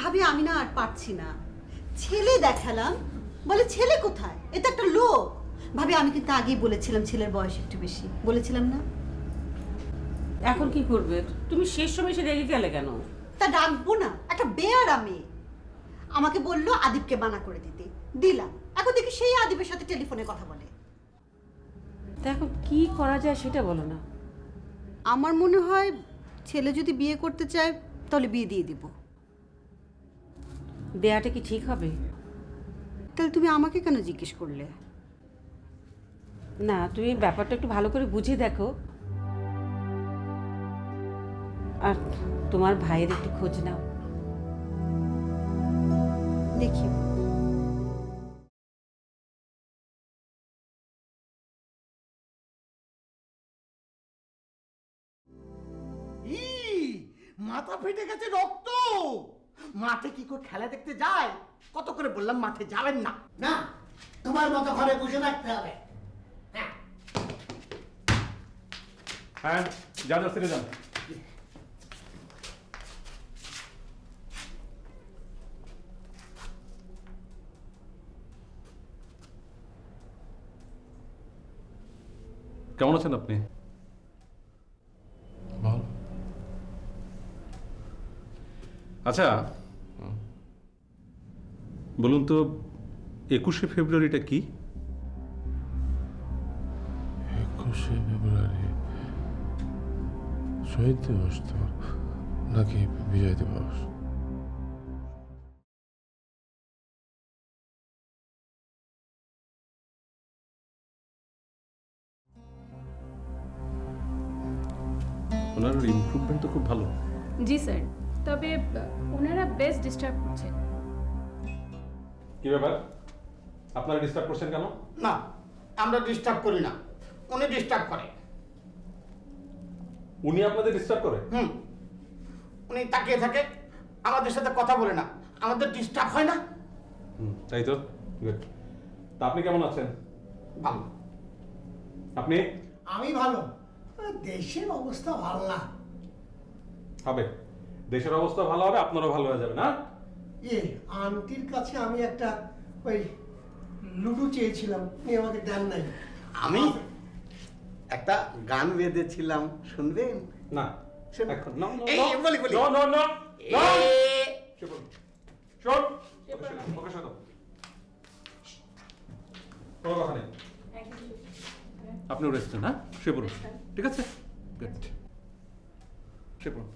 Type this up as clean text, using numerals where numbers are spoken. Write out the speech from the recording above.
ভাবি আমি না আর পারছি না। ছেলে দেখালাম, বলে ছেলে কোথায়, এ তো একটা লোক। ভাবি আমি কিন্তু আগেই বলেছিলাম ছেলের বয়স একটু বেশি, বলেছিলাম না? এখন কি করবে? তুমি শেষ সময় এসে রেগে গেলে কেন? তা ডাকবো না? একটা বেয়ারা মেয়ে আমাকে বললো আদিবকে মানা করে দিতে, দিলাম। এখন দেখি সেই আদিবের সাথে টেলিফোনে কথা বলে। তা এখন কি করা যায় সেটা বলো না। আমার মনে হয় ছেলে যদি বিয়ে করতে চায় তাহলে বিয়ে দিয়ে দিব। দেয়াটা কি ঠিক হবে? তাহলে তুমি আমাকে কেন জিজ্ঞেস করলে? না, তুমি ব্যাপারটা একটু ভালো করে বুঝে দেখো, আর তোমার ভাইয়ের একটু খোঁজ নাও। দেখি। মাথা ফেটে গেছে, রক্ত। মাঠে কি করে খেলা দেখতে যায়? কত করে বললাম মাঠে যাবেন না। না, তোমার মতো ঘরে বসে থাকতে হবে। হ্যাঁ, যান ফিরে যান। কেমন আছেন আপনি? ভালো। আচ্ছা, বলুন তো 21শে ফেব্রুয়ারিটা কি? 21শে ফেব্রুয়ারি শহীদ দিবস তো, নাকি বিজয় দিবস? ওনার ইমপ্রুভমেন্ট তো খুব ভালো। জি স্যার, তবে ওনারা বেশ ডিস্টার্ব করছেন। কি ব্যাপার, আপনারা ডিস্টার্ব করছেন কেন? না, আমরা ডিস্টার্ব করি না, উনি ডিস্টার্ব করে। উনি আপনাদের ডিস্টার্ব করে? উনি তাকিয়ে থাকে, আমাদের সাথে কথা বলে না, আমাদের ডিস্টার্ব হয় না। তাই তো, গুড। তা আপনি কেমন আছেন? ভালো। আপনি? আমি ভালো। দেশের অবস্থা ভালো না। হবে, দেশের অবস্থা ভালো হবে, আপনারও ভালো হয়ে যাবে না? আন্টির কাছে আমি একটা ওই লুডু চেয়েছিলাম, উনি আমাকে দেন নাই। আমি একটা গান বেঁধেছিলাম, শুনবেন? না, শোন। এখন না, এই, বলি, বলি। না, না, না, না। এ, শোন, শোন, ওকে শোনো। কোনো কথা নেই, আপনিও রেস্ট নেন। হ্যাঁ, শুয়ে পড়ুন। ঠিক আছে, গুড, শুয়ে পড়ুন।